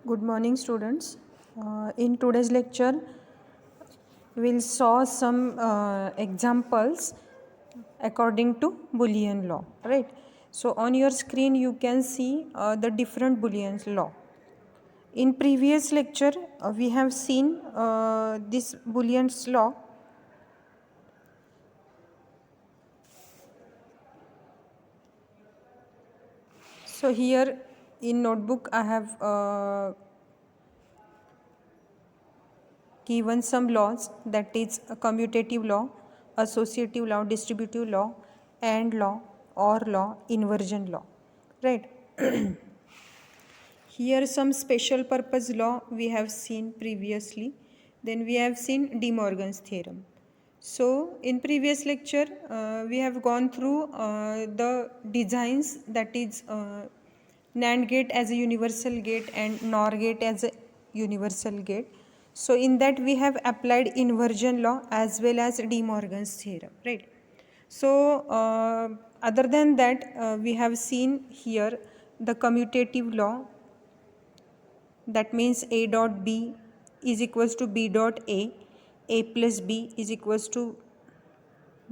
Good morning, students. In today's lecture, we'll saw some examples according to Boolean law, right? So on your screen, you can see the different Boolean law. In previous lecture, we have seen this Boolean's law. So here in notebook, I have given some laws, that is a commutative law, associative law, distributive law, AND law, OR law, inversion law, right? Here some special purpose law we have seen previously. Then we have seen De Morgan's theorem. So in previous lecture we have gone through the designs, that is NAND gate as a universal gate and NOR gate as a universal gate. So in that we have applied inversion law as well as De Morgan's theorem, right? So other than that we have seen here the commutative law, that means A dot B is equals to B dot A plus B is equals to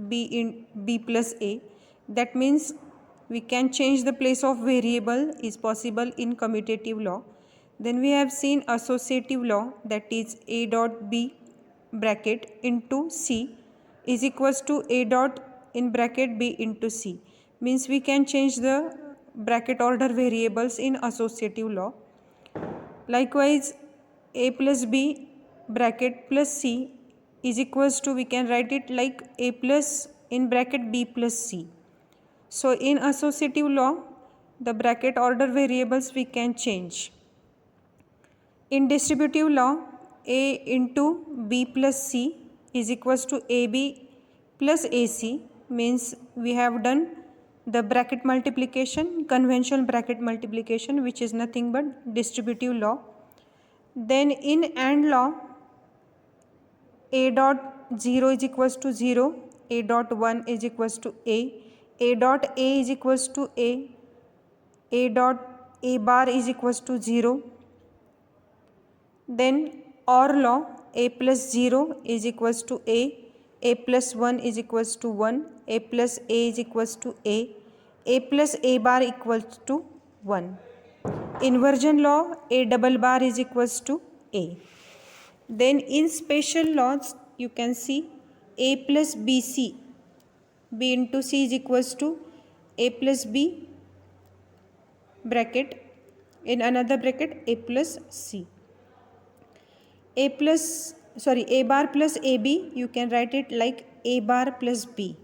B in B plus A. That means we can change the place of variable is possible in commutative law. Then we have seen associative law, that is A dot B bracket into C is equals to A dot in bracket B into C. Means we can change the bracket order variables in associative law. Likewise, A plus B bracket plus C is equals to, we can write it like A plus in bracket B plus C. So in associative law, the bracket order variables we can change. In distributive law, A into B plus C is equals to AB plus AC, means we have done the bracket multiplication, conventional bracket multiplication, which is nothing but distributive law. Then in AND law, A dot 0 is equals to 0, A dot 1 is equals to A dot A is equals to A dot A bar is equals to 0. Then OR law, A plus 0 is equals to A plus 1 is equals to 1, A plus A is equals to A plus A bar equals to 1. Inversion law, A double bar is equals to A. Then in special laws, you can see A plus BC, B into C is equals to A plus B bracket, in another bracket A plus C. A bar plus AB, you can write it like A bar plus B.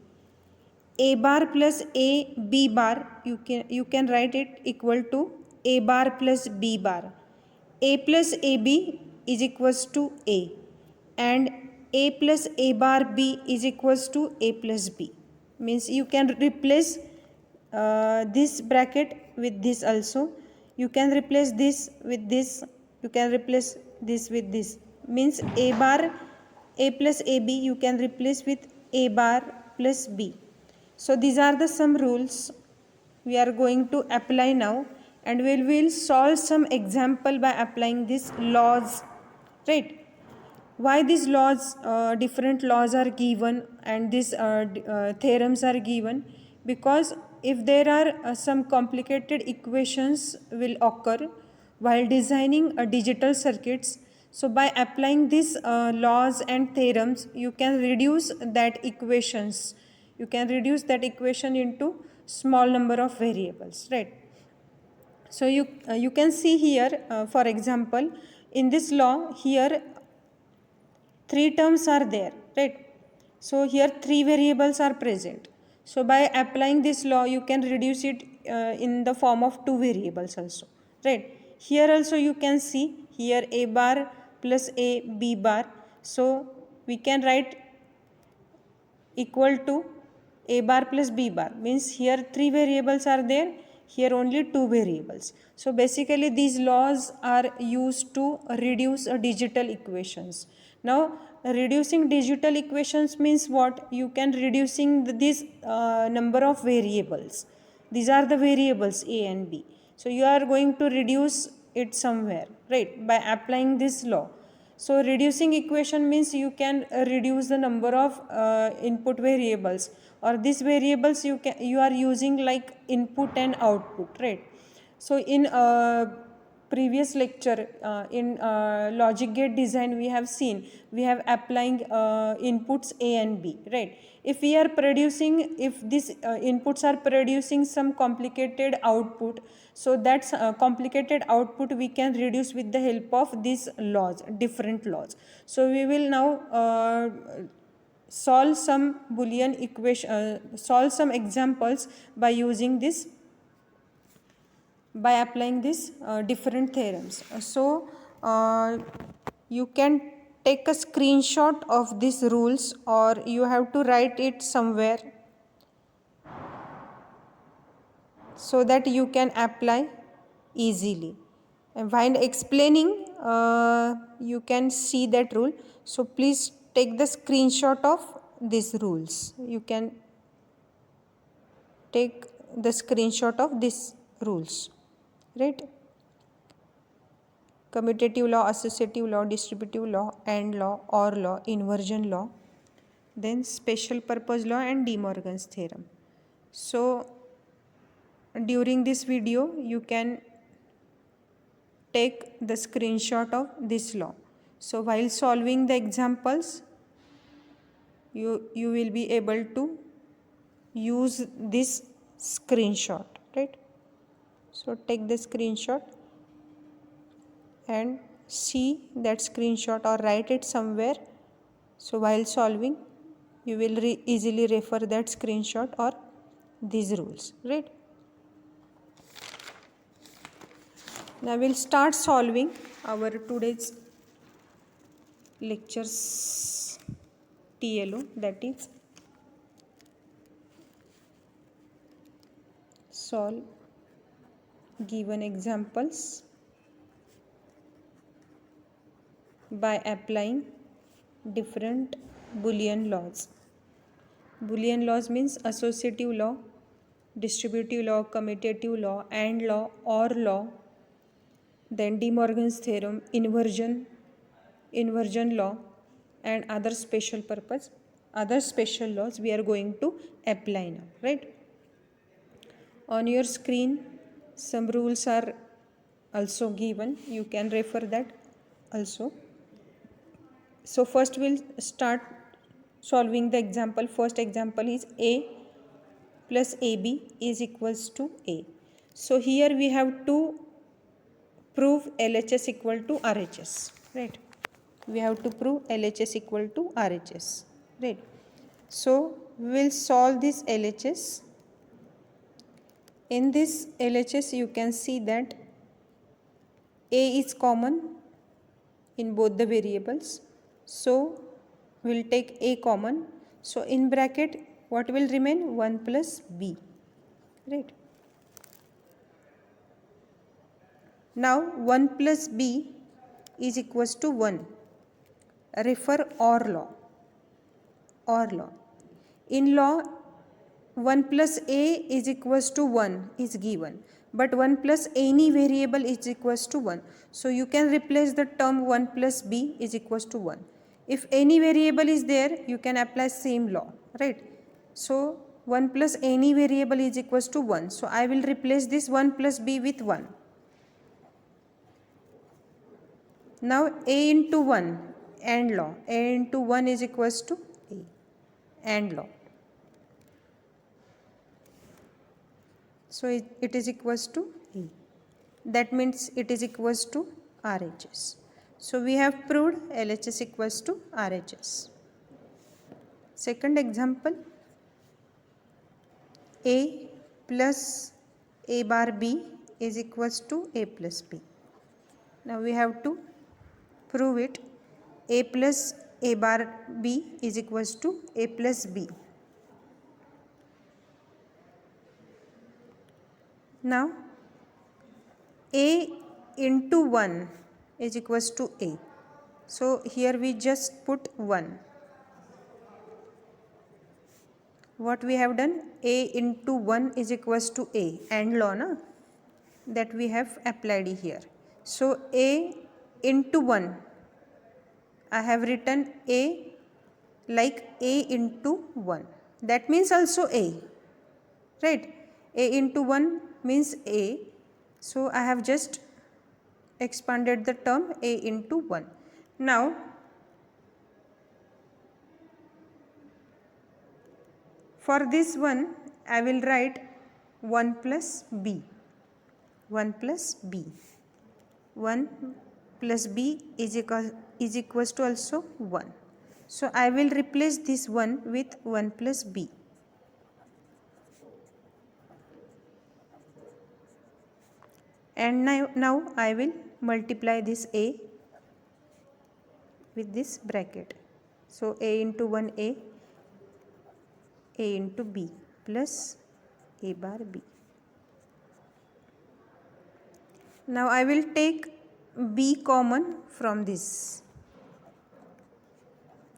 A bar plus A B bar, you can write it equal to A bar plus B bar. A plus AB is equals to A, and A plus A bar B is equals to A plus B. Means you can replace this bracket with this also. You can replace this with this. You can replace this with this. Means A bar, A plus AB you can replace with A bar plus B. So these are the some rules we are going to apply now, and we will solve some example by applying these laws, right? Why these laws, different laws are given and these theorems are given? Because if there are some complicated equations will occur while designing digital circuits, so by applying these laws and theorems, you can reduce that equations. You can reduce that equation into small number of variables, right? So you can see here, for example, in this law here 3 terms are there, right? So here 3 variables are present. So by applying this law, you can reduce it in the form of 2 variables also, right? Here also you can see here A bar plus A B bar. So we can write equal to A bar plus B bar, means here 3 variables are there, here only 2 variables. So basically these laws are used to reduce digital equations. Now reducing digital equations means what? You can reducing this number of variables. These are the variables A and B. So you are going to reduce it somewhere, right, by applying this law. So reducing equation means you can reduce the number of input variables, or these variables you are using like input and output, right. So in previous lecture in logic gate design we have seen we have applying inputs A and B, right. If we are producing, if these inputs are producing some complicated output, so that's complicated output we can reduce with the help of these laws, different laws. So we will now solve some Boolean equation, solve some examples by using this, by applying these different theorems. So you can take a screenshot of these rules, or you have to write it somewhere so that you can apply easily. And while explaining, you can see that rule. So please take the screenshot of these rules. You can take the screenshot of these rules, right. Commutative law, associative law, distributive law, AND law, OR law, inversion law, then special purpose law and De Morgan's theorem. So during this video you can take the screenshot of this law. So while solving the examples, you will be able to use this screenshot, right. So take the screenshot and see that screenshot or write it somewhere. So while solving you will easily refer that screenshot or these rules, right. Now we'll start solving our today's lectures TLO, that is solve given examples by applying different Boolean laws. Boolean laws means associative law, distributive law, commutative law, AND law, OR law, then De Morgan's theorem, inversion law, and other special purpose, other special laws we are going to apply now, right. On your screen some rules are also given, you can refer that also. So first we'll start solving the example. First example is A plus AB is equals to A. So here we have to prove LHS equal to RHS, right. We have to prove LHS equal to RHS, right. So we will solve this LHS. In this LHS you can see that A is common in both the variables. So we will take A common. So in bracket what will remain? 1 plus B, right. Now 1 plus B is equals to 1. Refer OR law. OR law. In law 1 plus A is equals to 1 is given, but 1 plus any variable is equals to 1. So you can replace the term 1 plus B is equals to 1. If any variable is there, you can apply same law, right. So 1 plus any variable is equals to 1. So I will replace this 1 plus B with 1. Now A into 1, AND law. A into 1 is equals to A, AND law. So it is equals to A. That means it is equals to RHS. So we have proved LHS equals to RHS. Second example, A plus A bar B is equals to A plus B. Now we have to prove it. A plus A bar B is equals to A plus B. Now A into 1 is equals to A. So here we just put 1. What we have done? A into 1 is equals to A, AND law, na? That we have applied here. So A into 1, I have written A like A into 1. That means also A, right? A into 1 means A. So I have just expanded the term A into 1. Now for this one, I will write 1 plus B. 1 plus B. 1 plus B is equals to also 1. So I will replace this 1 with 1 plus B. And now I will multiply this A with this bracket. So A into 1A, A into B plus A bar B. Now I will take B common from this.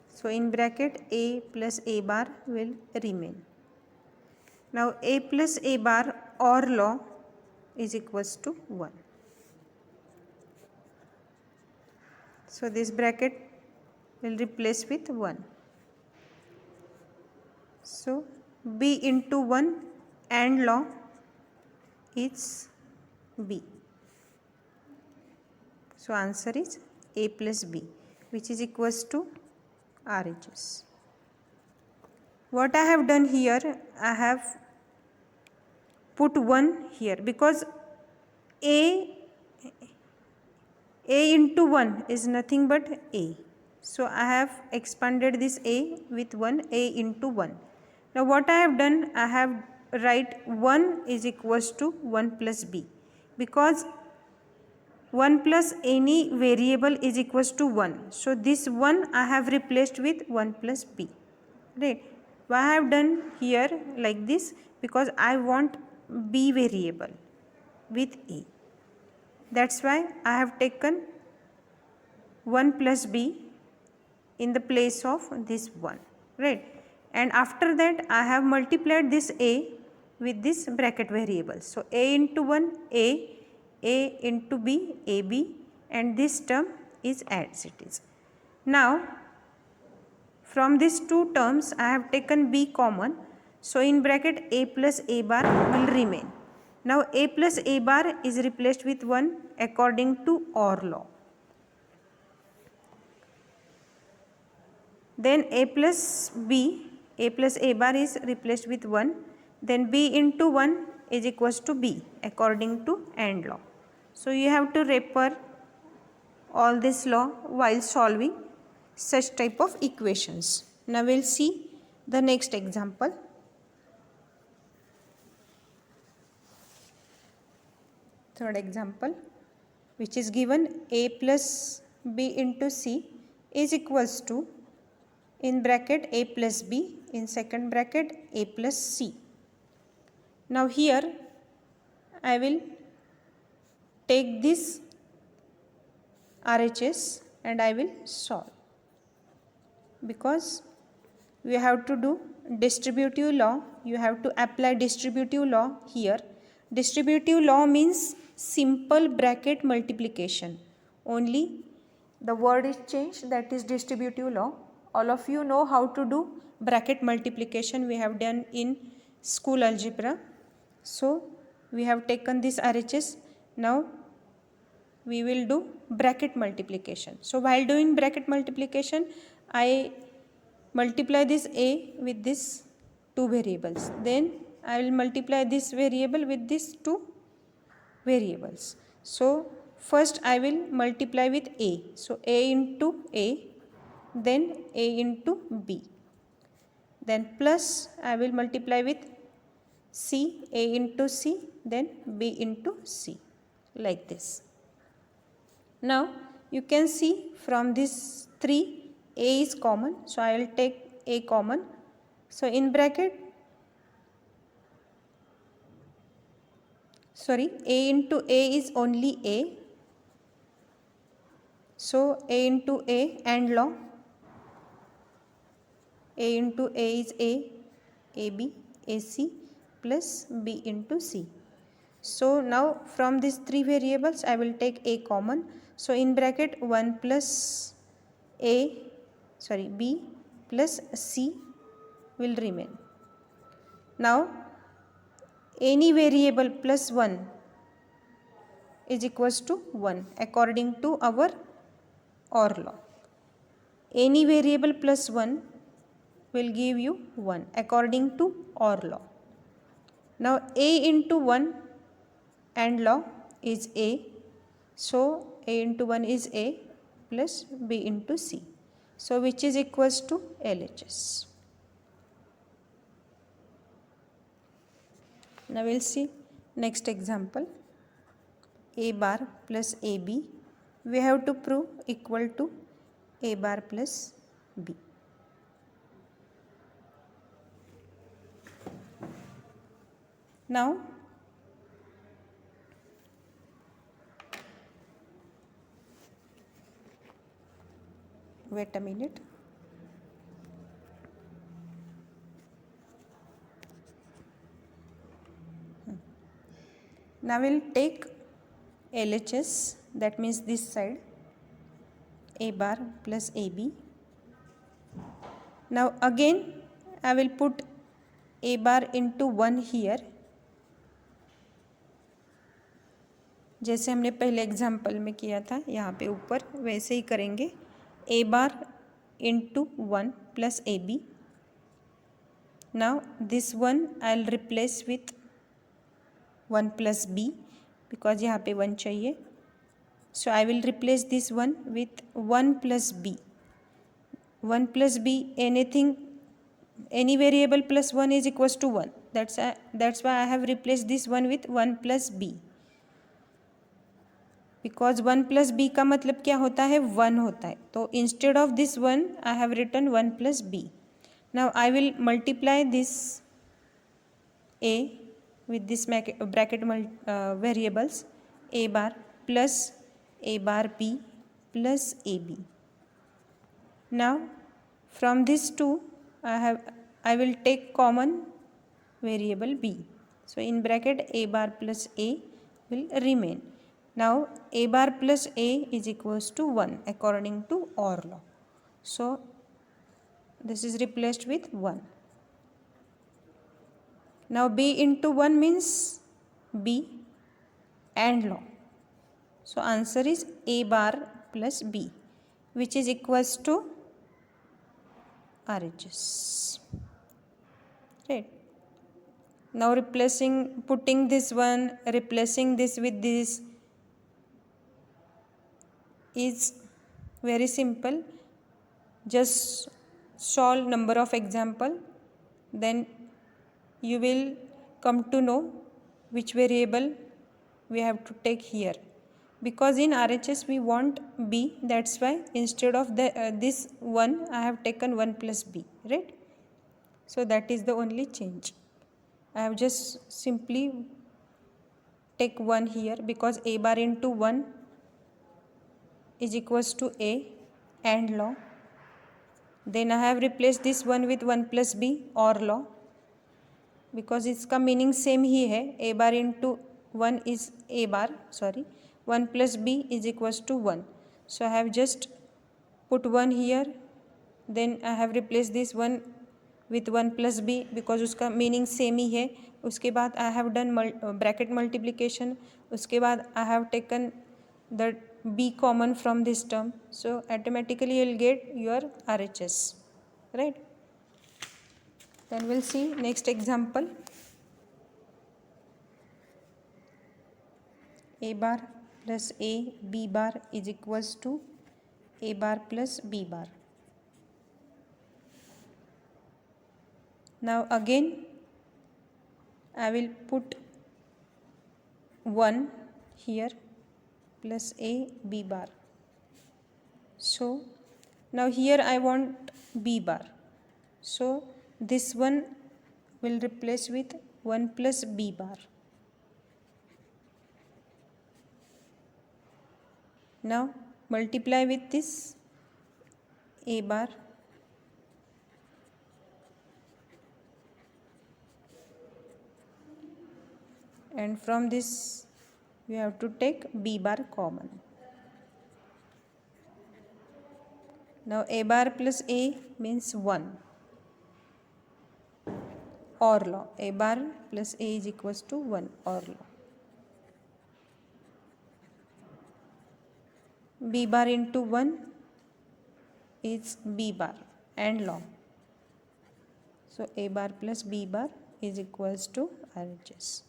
So in bracket A plus A bar will remain. Now A plus A bar OR law is equals to 1. So this bracket will replace with 1. So B into 1 AND law is B. So answer is A plus B, which is equals to RHS. What I have done here, I have put 1 here because A into 1 is nothing but A. So I have expanded this A with 1, A into 1. Now what I have done, I have write 1 is equals to 1 plus B, because 1 plus any variable is equals to 1. So this 1 I have replaced with 1 plus B. Right. Why I have done here like this? Because I want B variable with A. That's why I have taken 1 plus B in the place of this 1. Right. And after that I have multiplied this A with this bracket variable. So A into 1 A into B AB, and this term is as it is. Now from these two terms I have taken B common. So in bracket A plus A bar will remain. Now A plus A bar is replaced with 1 according to OR law. Then A plus A bar is replaced with 1. Then B into 1 is equals to B according to AND law. So you have to refer all this law while solving such type of equations. Now we will see the next example. Third example, which is given A plus B into C is equals to, in bracket A plus B, in second bracket A plus C. Now here I will take this RHS and I will solve, because we have to do distributive law. You have to apply distributive law here. Distributive law means simple bracket multiplication. Only the word is changed, that is distributive law. All of you know how to do bracket multiplication. We have done in school algebra. So we have taken this RHS. Now we will do bracket multiplication. So while doing bracket multiplication, I multiply this A with this two variables. Then I will multiply this variable with these two variables. So first I will multiply with A. So A into A, then A into B. Then plus I will multiply with C, A into C, then B into C, like this. Now you can see from this 3 A is common, so I will take A common. So in bracket, A into A is only A. So A into A AND law. A into A is A, AB, AC plus B into C. So now from these three variables I will take a common. So in bracket 1 plus b plus c will remain. Now any variable plus 1 is equals to 1 according to our OR law. Any variable plus 1 will give you 1 according to OR law. Now a into 1 AND law is a. So a into 1 is a plus b into c. So which is equals to LHS. Now we'll see next example. A bar plus AB we have to prove equal to A bar plus B. Now wait a minute. Now we'll take LHS, that means this side, A bar plus AB. Now again I will put A bar into 1 here, जैसे हमने पहले example में किया था यहाँ पे ऊपर, वैसे ही करेंगे. A bar into 1 plus AB. Now this one I'll replace with 1 plus B because यहाँ पे 1 चाहिए. So I will replace this one with 1 plus B. 1 plus B, any variable plus 1 is equals to 1. That's why I have replaced this one with 1 plus B. Because 1 plus B का मतलब क्या होता है, 1 होता है. तो instead of this one I have written 1 plus B. Now I will multiply this A with this bracket variables A bar plus A bar B plus AB. Now from these two I will take common variable B. So in bracket A bar plus A will remain. Now A bar plus A is equals to 1 according to OR law. So this is replaced with 1. Now B into 1 means B AND law. So answer is A bar plus B, which is equals to RHS. Right. Now putting this one, replacing this with this is very simple. Just solve number of example, then you will come to know which variable we have to take here. Because in RHS we want B, that's why instead of this one I have taken 1 plus B, right? So that is the only change. I have just simply take 1 here because A bar into 1 is equals to A AND law. Then I have replaced this one with 1 plus B OR law, because इसका meaning same ही है. A bar into 1 is 1 plus B is equals to 1. So I have just put 1 here, then I have replaced this one with 1 plus B because उसका meaning same ही है. उसके बाद I have done bracket multiplication. उसके बाद I have taken the B common from this term. So automatically you will get your RHS, right? Then we'll see next example. A bar plus A B bar is equals to A bar plus B bar. Now again I will put 1 here plus A B bar. So now here I want B bar. So this one will replace with 1 plus B bar. Now multiply with this A bar and from this we have to take b bar common. Now a bar plus a means 1. OR law. A bar plus a is equals to 1. OR law. B bar into 1 is B bar, AND law. So A bar plus B bar is equals to RHS.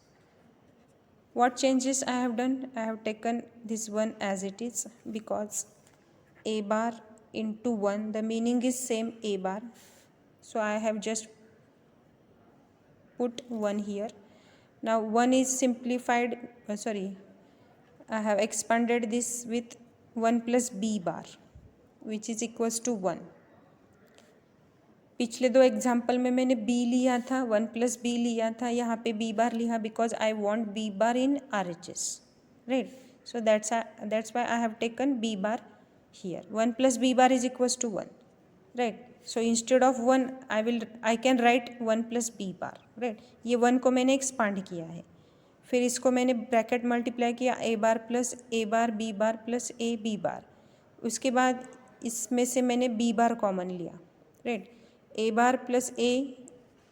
What changes I have done? I have taken this one as it is, because A bar into 1, the meaning is same A bar. So I have just put 1 here. Now 1 is simplified, I have expanded this with 1 plus B bar, which is equals to 1. पिछले 2 example में मैंने b लिया था, 1 plus B लिया था, यहाँ पे b bar लिया because I want b bar in RHS, right. So that's why I have taken b bar here. 1 plus b bar is equals to 1, right. So instead of 1 I can write 1 plus b bar, right. ये 1 को मैंने expand किया है, फिर इसको मैंने bracket multiply किया a bar plus a bar b bar plus a b bar. उसके बाद इसमें से मैंने b बार कॉमन लिया, right. a bar plus a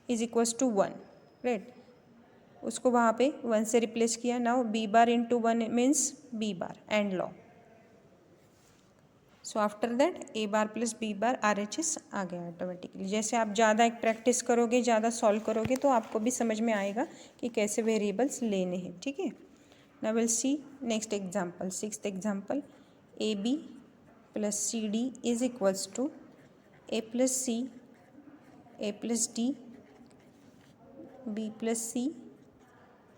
is equals to 1, right. उसको वहाँ पे 1 से रिप्लेस किया. Now b bar into 1 means b bar, and law. So after that a bar plus b bar RHS आ गया automatically. जैसे आप ज़्यादा एक प्रैक्टिस करोगे, ज़्यादा सॉल्व करोगे, तो आपको भी समझ में आएगा कि कैसे वेरिएबल्स लेने हैं, ठीक है. Now will see next example. 6th example. AB plus CD is equals to a plus C, a plus d, b plus c,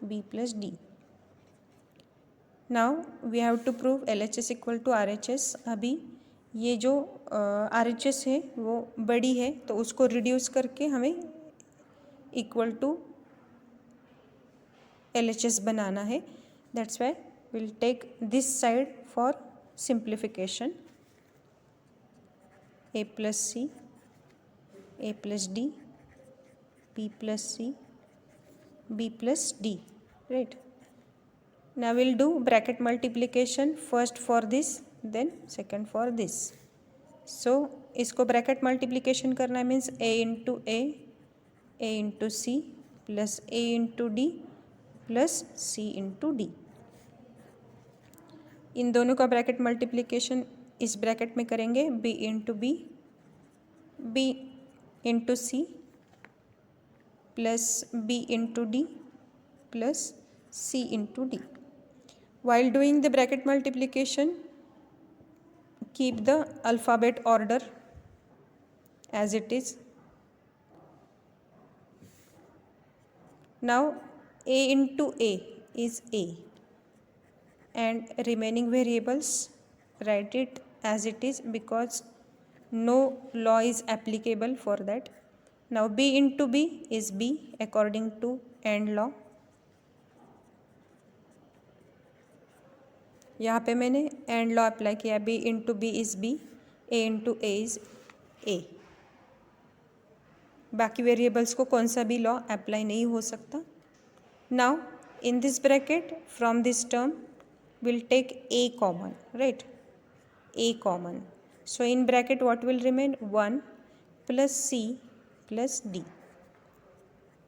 b plus d. Now we have to prove LHS equal to RHS. अभी ये जो RHS है वो बड़ी है, तो उसको reduce करके हमें इक्वल टू LHS बनाना है. That's why will take this side for simplification. a plus c, a plus d, b plus c, b plus d, right. Now we'll do bracket multiplication, first for this, then second for this. So इसको bracket multiplication करना means a into a into c plus a into d plus c into d. इन दोनों का bracket multiplication इस bracket में करेंगे b into b, b into c plus b into d plus c into d. While doing the bracket multiplication, keep the alphabet order as it is. Now a into a is a, and remaining variables write it as it is because no law is applicable for that. Now b into b is b according to AND law. यहाँ पे मैंने AND law apply किया. b into b is b, a into a is a. बाकी variables को कौन सा भी law apply नहीं हो सकता. Now in this bracket from this term will take a common, right. a common. So in bracket what will remain? 1 plus c plus d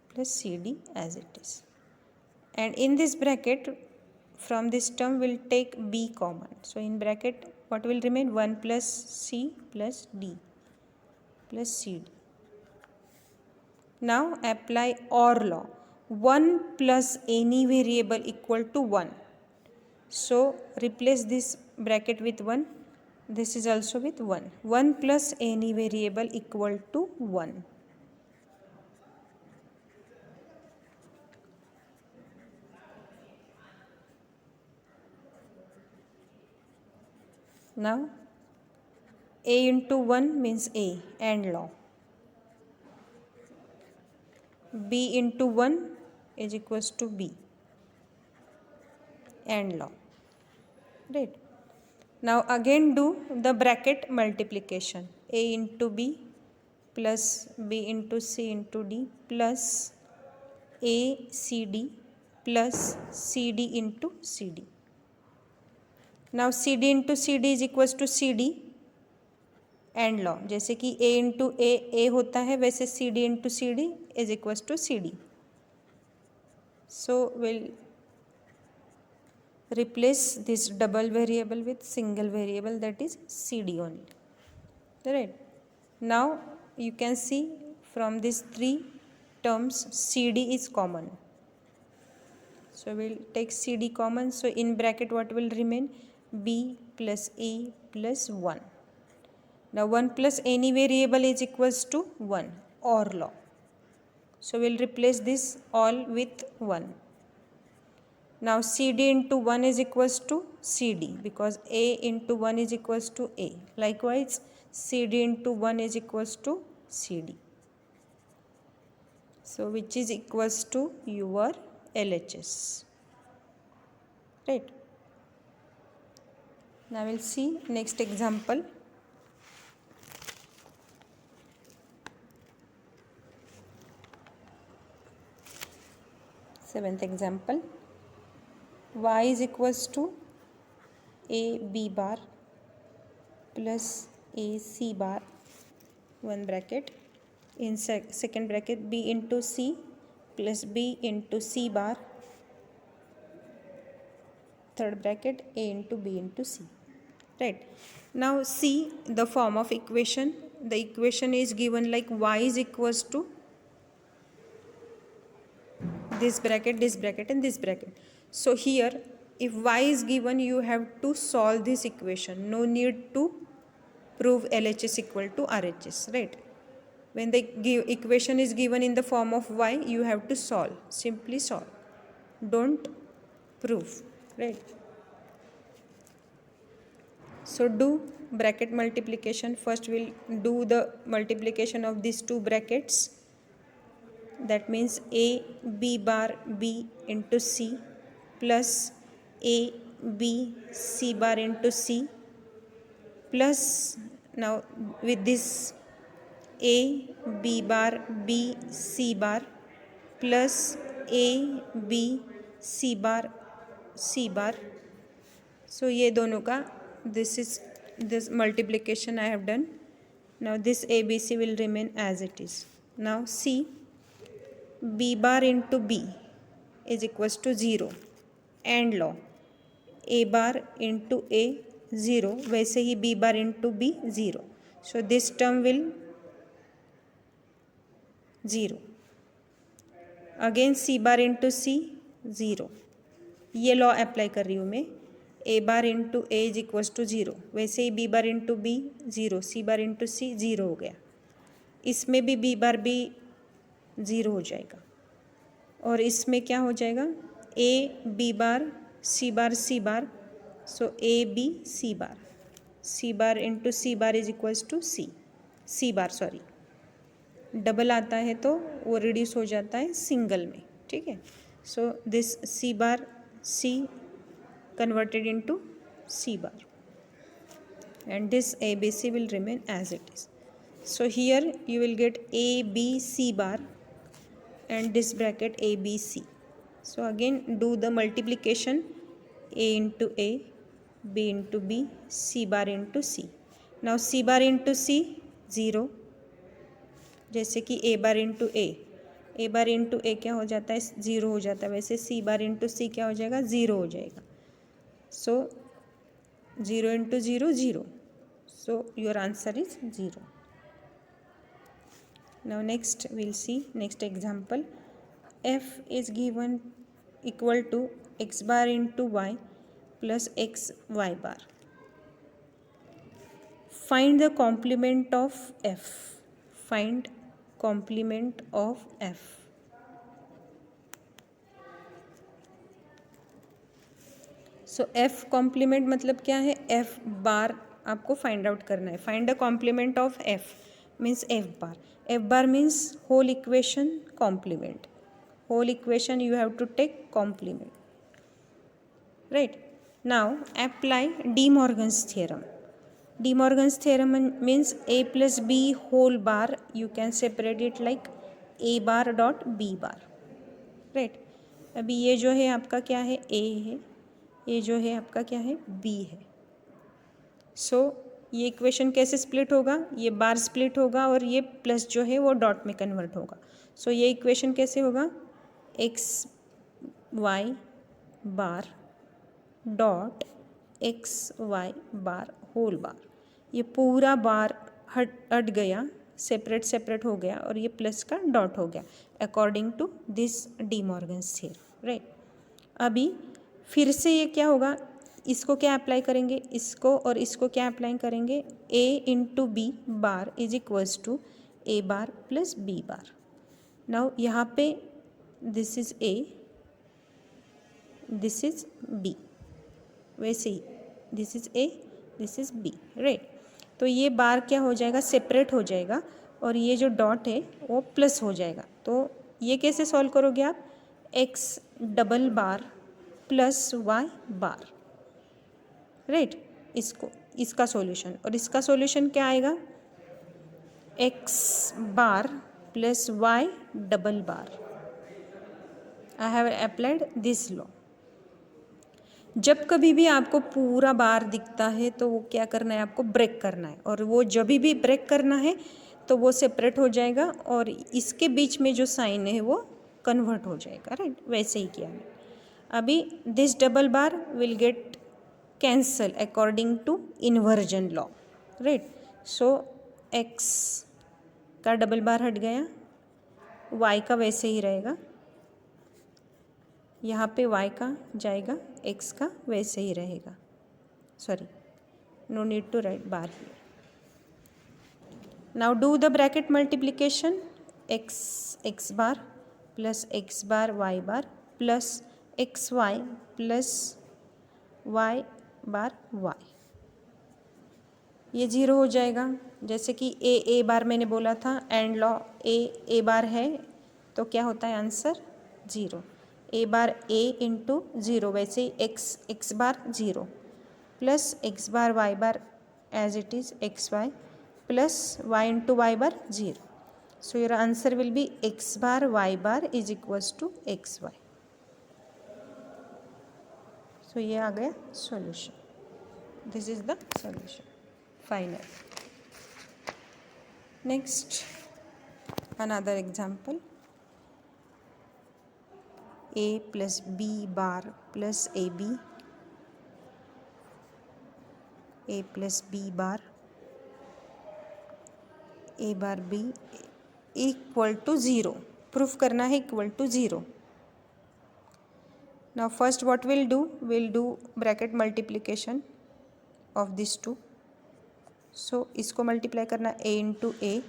plus cd as it is. And in this bracket from this term will take b common. So in bracket what will remain? 1 plus c plus d plus cd. Now apply OR law. 1 plus any variable equal to 1. So replace this bracket with 1. This is also with 1. 1 plus any variable equal to 1. Now a into 1 means a, AND law. b into 1 is equals to b, AND law, right. Now again do the bracket multiplication. a into b plus b into c into d plus a c d plus CD into CD. Now CD into CD is equals to CD and law. जैसे कि A into A होता है, वैसे CD into CD is equals to CD. So will replace this double variable with single variable, that is CD only. Right. Now you can see from these three terms CD is common. So we'll take CD common. So in bracket what will remain? B plus A plus 1. Now 1 plus any variable is equals to 1, OR law. So we'll replace this all with 1. Now CD into 1 is equals to CD, because A into 1 is equals to A. Likewise CD into 1 is equals to CD. So which is equals to your LHS. Right. Now we'll see next example. Seventh example. Y is equals to AB bar plus AC bar, one bracket, in second bracket B into C plus B into C bar, third bracket A into B into C. Right. Now see the form of equation. The equation is given like y is equals to this bracket and this bracket. So here if y is given, you have to solve this equation. No need to prove LHS equal to RHS, right? When the equation is given in the form of y, you have to solve. Simply solve. Don't prove, right? So do bracket multiplication. First we'll do the multiplication of these two brackets. That means A B bar B into C plus A B C bar into C plus, now with this A B bar B C bar plus A B C bar C bar. So ये दोनों का this multiplication I have done. Now this ABC will remain as it is. Now C B bar into B is equals to 0, and law. A bar into A 0, वैसे ही B bar into B 0. So this term will 0. Again C bar into C 0. ये law apply कर रही हूँ मैं. A bar into A is equals to 0, वैसे ही B bar into B 0, C bar into C 0 हो गया. इसमें भी B bar भी 0 हो जाएगा, और इसमें क्या हो जाएगा? A B bar C bar C bar. So A B C bar. C bar into C bar is equals to C bar sorry. Double आता है तो वो रिड्यूस हो जाता है सिंगल में. ठीक है. So this C bar C converted into C bar, and this ABC will remain as it is. So here you will get A B C bar and this bracket ABC. So again do the multiplication. A into A, B into B, C bar into C. Now C bar into C 0, जैसे कि A bar into A bar into A क्या हो जाता है? 0 हो जाता है. वैसे C bar into C क्या हो जाएगा? 0 हो जाएगा. So 0 into 0 0. So your answer is 0. Now next we'll see next example. F is given equal to x bar into y plus x y bar. Find the complement of f. Find complement of f. So f complement मतलब क्या है? f bar आपको find out करना है. Find the complement of f means f bar. F bar means whole equation complement. Whole equation you have to take complement. Right. Now apply De Morgan's theorem. De Morgan's theorem means A plus B whole bar, you can separate it like A bar dot B bar. Right. अभी ये जो है आपका क्या है, ए है, ये जो है आपका क्या है, बी है। सो ये इक्वेशन कैसे स्प्लिट होगा, ये बार स्प्लिट होगा और ये प्लस जो है वो डॉट में कन्वर्ट होगा। सो ये इक्वेशन कैसे होगा, X Y bar dot X Y bar whole bar, ये पूरा बार हट गया, सेपरेट सेपरेट हो गया और ये प्लस का डॉट हो गया according to this De Morgan's theorem, right. अभी फिर से ये क्या होगा, इसको क्या अप्लाई करेंगे, इसको और इसको क्या अप्लाई करेंगे, A into B bar is equals to A bar plus B bar. Now यहाँ पे this is A, this is B, वैसे ही this is A, this is B, right. तो ये बार क्या हो जाएगा, सेपरेट हो जाएगा और ये जो डॉट है वो प्लस हो जाएगा। तो ये कैसे सॉल्व करोगे आप, X double bar plus Y bar, right. इसको इसका सॉल्यूशन, और इसका सॉल्यूशन क्या आएगा, X bar plus Y double bar. I have applied this law. जब कभी भी आपको पूरा बार दिखता है तो वो क्या करना है, आपको ब्रेक करना है, और वो जब भी ब्रेक करना है तो वो सेपरेट हो जाएगा और इसके बीच में जो साइन है वो कन्वर्ट हो जाएगा, राइट। वैसे ही किया है। अभी this double bar will get cancel according to inversion law, right. So X का डबल बार हट गया, वाई का वैसे ही रहेगा, यहाँ पे y का जाएगा, x का वैसे ही रहेगा, sorry no need to write bar here. Now do the bracket multiplication, x bar plus x bar y bar plus X Y plus y bar y, ये जीरो हो जाएगा। जैसे कि ए बार मैंने बोला था, एंड लॉ ए बार है तो क्या होता है answer, zero. A bar A into zero, वैसे ही X bar zero plus X bar Y bar as it is X Y plus Y into Y bar zero. So your answer will be X bar Y bar is equals to X Y. सो ये आ गया solution, this is the solution final. Next another example, a plus b bar plus ab, a plus b bar a bar b equal to zero, proof करना है equal to zero. Now first what will do bracket multiplication of this two. So इसको multiply करना a into A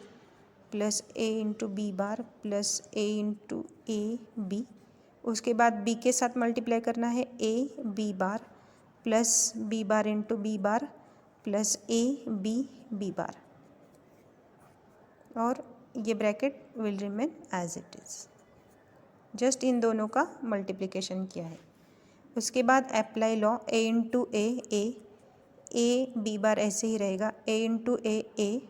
plus A into B bar plus A into A B, उसके बाद b के साथ multiply करना है a b bar plus b bar into B bar plus a b b bar, और ये bracket will remain as it is. Just इन दोनों का मल्टीप्लिकेशन किया है। उसके बाद apply law, a into A B bar ऐसे ही रहेगा, a into A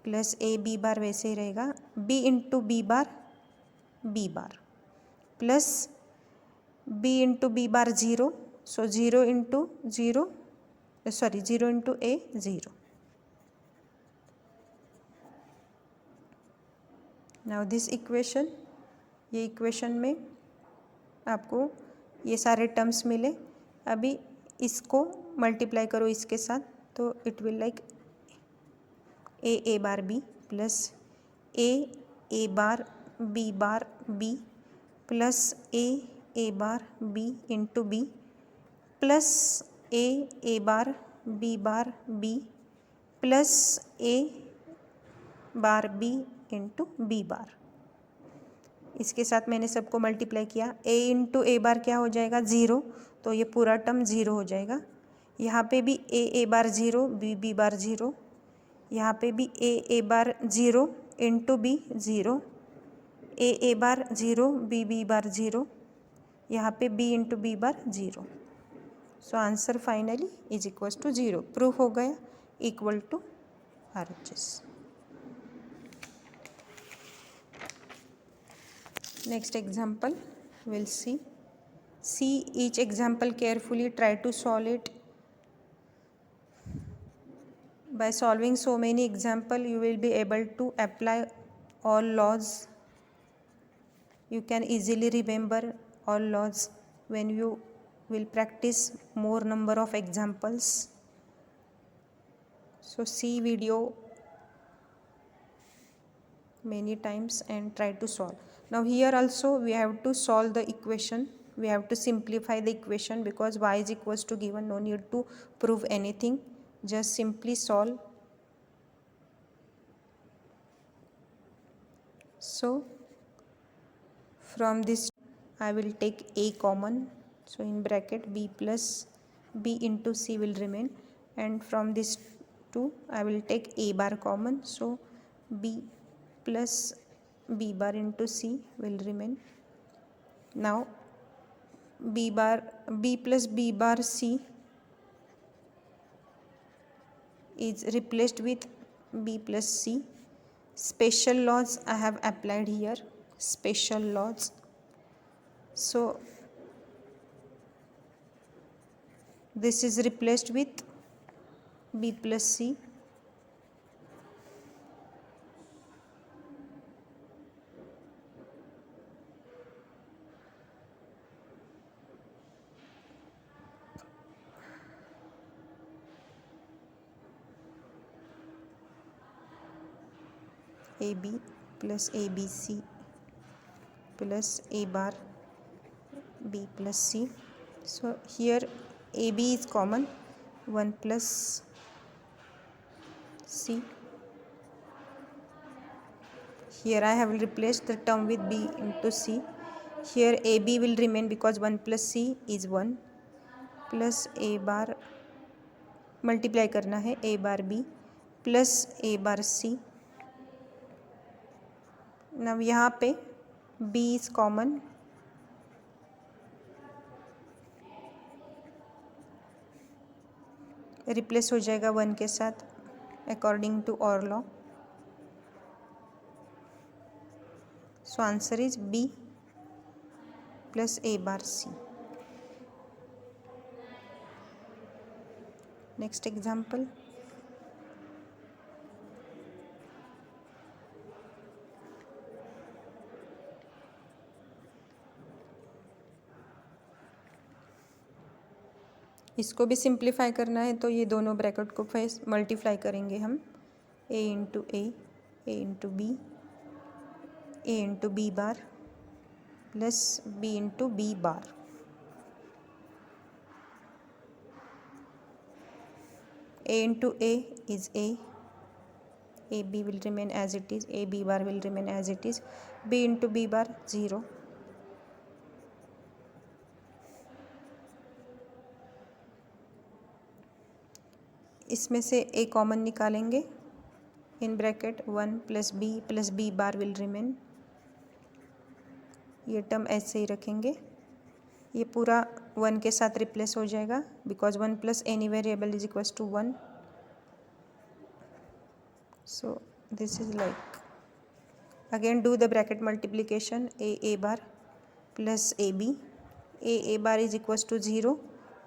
plus A B bar वैसे ही रहेगा, b into B bar plus b into B bar zero, so zero into zero, sorry zero into A zero. Now this equation, ये equation में आपको ये सारे टर्म्स मिले। अभी इसको मल्टीप्लाई करो इसके साथ तो it will like A bar B plus A bar B plus A bar B into B plus A bar B plus A bar B into B bar. इसके साथ मैंने सबको मल्टीप्लाई किया, a इंटू ए बार क्या हो जाएगा, ज़ीरो, तो ये पूरा टर्म ज़ीरो हो जाएगा। यहाँ पे भी A bar zero, B bar zero, यहाँ पे भी A bar zero into B zero, A bar zero, B bar zero, यहाँ पे b into B bar zero. So answer finally is equals to zero, proof हो गया equal to RHS। Next example we'll see. See each example carefully, try to solve it. By solving so many examples, you will be able to apply all laws. You can easily remember all laws when you will practice more number of examples. So see video many times and try to solve. Now here also we have to solve the equation. We have to simplify the equation because y is equals to given. No need to prove anything. Just simply solve. So from this I will take a common. So in bracket b plus b into c will remain, and from this 2 I will take a bar common. So b plus b bar into c will remain. Now b plus b bar c is replaced with b plus c. Special laws I have applied here. Special laws. So this is replaced with b plus c. ab plus abc plus a bar b plus c. So here ab is common, 1 plus c. Here I have replaced the term with b into c. Here ab will remain because 1 plus c is 1 plus a bar multiply करना है a bar b plus a bar c. Now यहाँ पे b is common, replace हो जाएगा 1 के साथ according to or law. So answer is b plus a bar c. Next example. इसको भी सिंप्लीफाई करना है तो ये दोनों ब्रैकेट को फर्स्ट मल्टीप्लाई करेंगे हम. a into a into b, a into b bar plus b into b bar. a into a is a b will remain as it is, a b bar will remain as it is, b into b bar 0. इसमें से a common निकालेंगे. In bracket 1 plus b bar will remain. ये term ऐसे ही रखेंगे. ये पूरा 1 के साथ रिप्लेस हो जाएगा because 1 plus any variable is equals to 1. So this is like, again do the bracket multiplication. a bar plus ab, a bar is equals to 0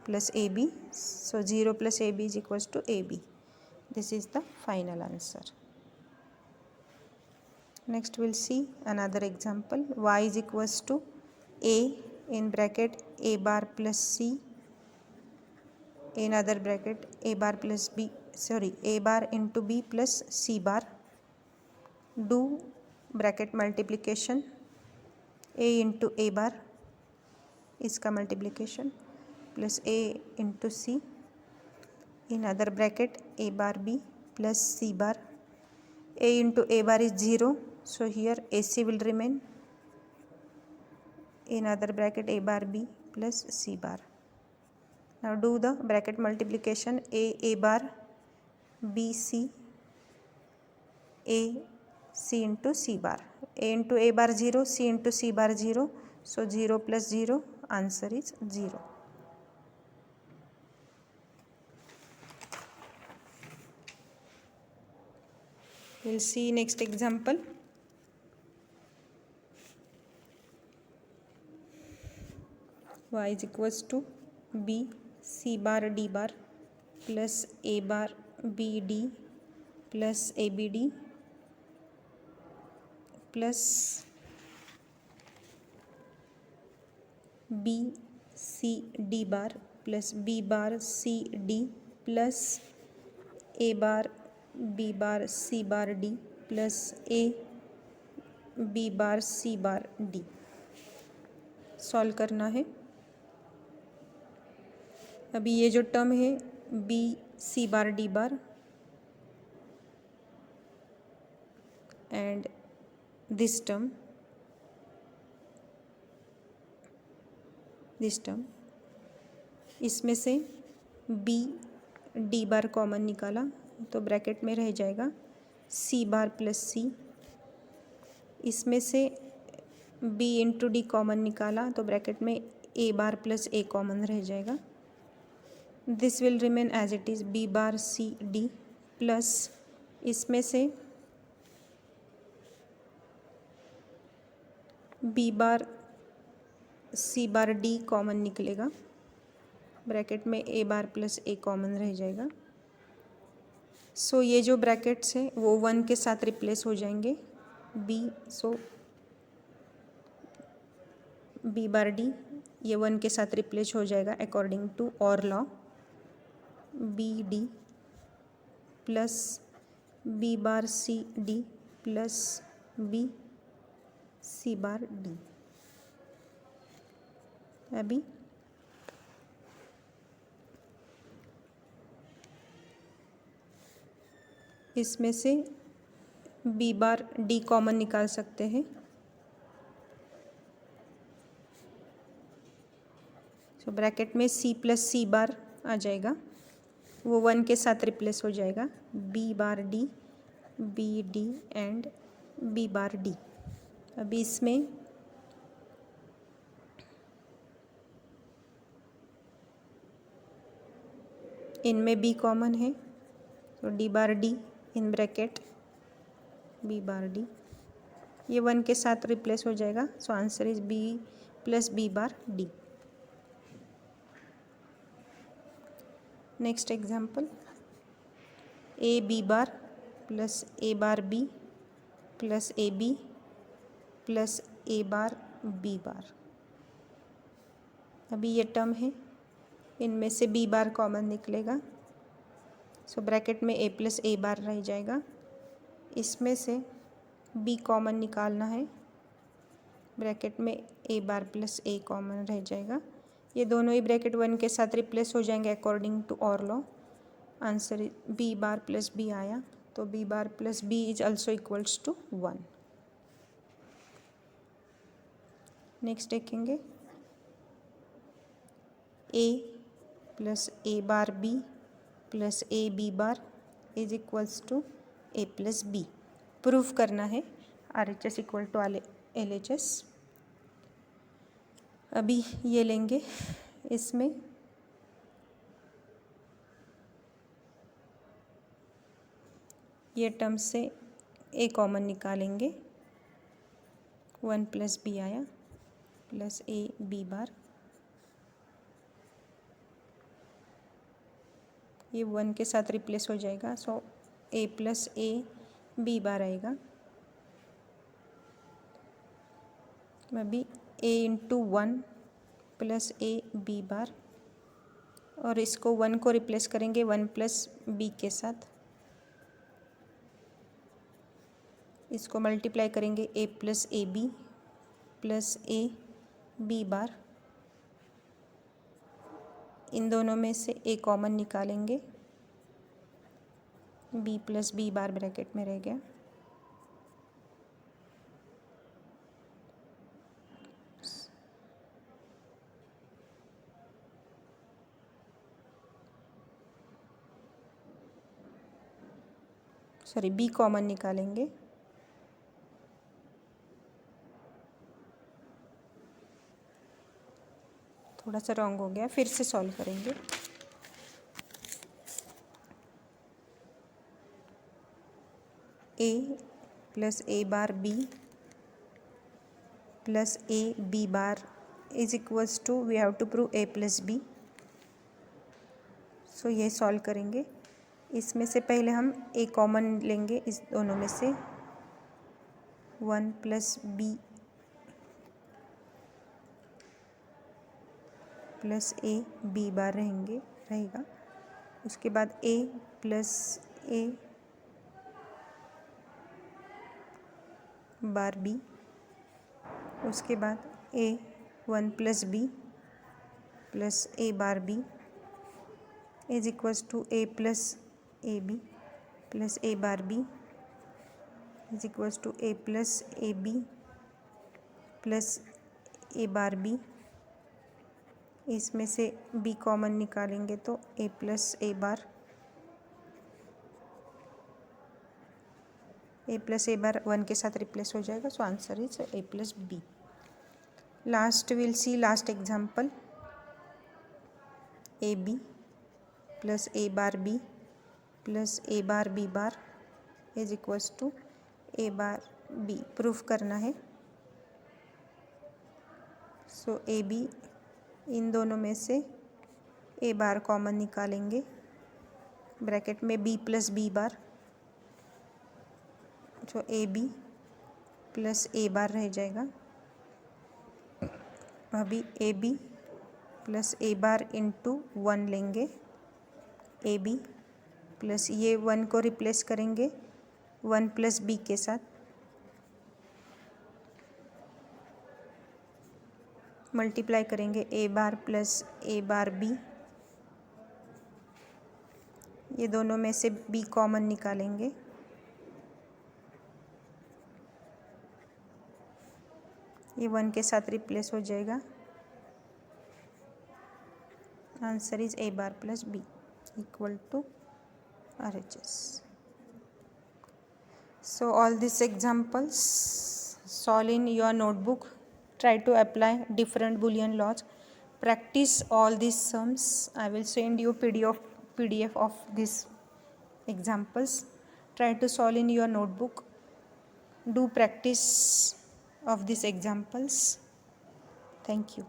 plus ab, so 0 plus ab is equals to ab. This is the final answer. Next we'll see another example. Y is equals to a in bracket a bar plus c, in other bracket a bar plus b, a bar into b plus c bar. Do bracket multiplication. a into a bar इसका multiplication plus a into c, in other bracket a bar b plus c bar. a into a bar is 0, so here ac will remain, in other bracket a bar b plus c bar. Now do the bracket multiplication. a bar b c, a c into c bar. a into a bar 0, c into c bar 0, so 0 plus 0, answer is 0. We'll see next example. y is equals to B C bar D bar plus A bar B D plus A B D plus B C D bar plus B bar C D plus A bar B bar C bar D plus A B bar C bar D solve करना है। अभी ये जो term है B C bar D bar and this term इसमें से B D बार common निकाला तो ब्रैकेट में रह जाएगा सी बार प्लस सी। इसमें से b इंटू डी कॉमन निकाला तो ब्रैकेट में a bar plus a common रह जाएगा। This will remain as it is b bar c d plus इसमें से b bar c bar d common निकलेगा, ब्रैकेट में a bar plus a common रह जाएगा। सो ये जो ब्रैकेट्स हैं वो 1 के साथ रिप्लेस हो जाएंगे बी बार डी ये 1 के साथ रिप्लेस हो जाएगा according to or law B D plus B bar C D plus B C bar D. अभी इसमें से बी बार डी कॉमन निकाल सकते हैं। तो ब्रैकेट में सी प्लस सी बार आ जाएगा, वो 1 के साथ रिप्लेस हो जाएगा B bar D B D and B bar D. अभी इसमें इनमें बी कॉमन है तो D bar D in bracket B bar D ये 1 के साथ रिप्लेस हो जाएगा। So answer is B plus B bar D. Next example A B bar plus A bar B plus A B plus A bar B bar. अभी ये term है, इनमें से बी बार कॉमन निकलेगा सो ब्रैकेट में ए plus A bar रह जाएगा। इसमें से बी कॉमन निकालना है, ब्रैकेट में ए बार प्लस ए कॉमन रह जाएगा। ये दोनों ही ब्रैकेट 1 के साथ रिप्लेस हो जाएंगे according to or law. Answer B bar plus B आया तो B bar plus B is also equals to 1। Next देखेंगे A plus A bar B plus A B bar is equals to A plus B. Proof करना है RHS equal to LHS। अभी ये लेंगे, इसमें ये टर्म से ए कॉमन निकालेंगे 1 प्लस बी आया प्लस ए बी बार ये 1 के साथ रिप्लेस हो जाएगा सो ए प्लस ए बी बार आएगा। अभी A into 1 plus A B bar और इसको 1 को रिप्लेस करेंगे 1 प्लस बी के साथ, इसको मल्टीप्लाई करेंगे A plus A B plus A B bar. इन दोनों में से ए कॉमन निकालेंगे, B plus B bar bracket में रह गया। सॉरी बी कॉमन निकालेंगे, थोड़ा सा रॉन्ग हो गया, फिर से सॉल्व करेंगे। A plus A bar B plus A B bar is equals to we have to prove a plus B. So ये सॉल्व करेंगे। इसमें से पहले हम a कॉमन लेंगे इस दोनों में से, 1 plus B plus A B bar रहेगा। उसके बाद a plus A bar B, उसके बाद a 1 plus B plus A bar B is equals to a plus A B plus A bar B is equals to a plus A B plus A bar B. इसमें से b common निकालेंगे तो a plus A बार 1 के साथ replace हो जाएगा। So answer is a plus B. Last will see last example, A B plus A bar B plus A bar B bar is equals to A bar B. Proof करना है। So A B, इन दोनों में से A bar common निकालेंगे, bracket में B plus B bar. So A B plus A bar रह जाएगा। अभी A B plus A bar into 1 लेंगे, ए बी प्लस ये 1 को रिप्लेस करेंगे 1 प्लस बी के साथ, मल्टीप्लाई करेंगे ए bar plus A bar B. ये दोनों में से बी कॉमन निकालेंगे, ये 1 के साथ रिप्लेस हो जाएगा। Answer is A bar plus B equal to RHS. So all these examples solve in your notebook. Try to apply different Boolean laws. Practice all these sums. I will send you PDF of these examples. Try to solve in your notebook. Do practice of these examples. Thank you.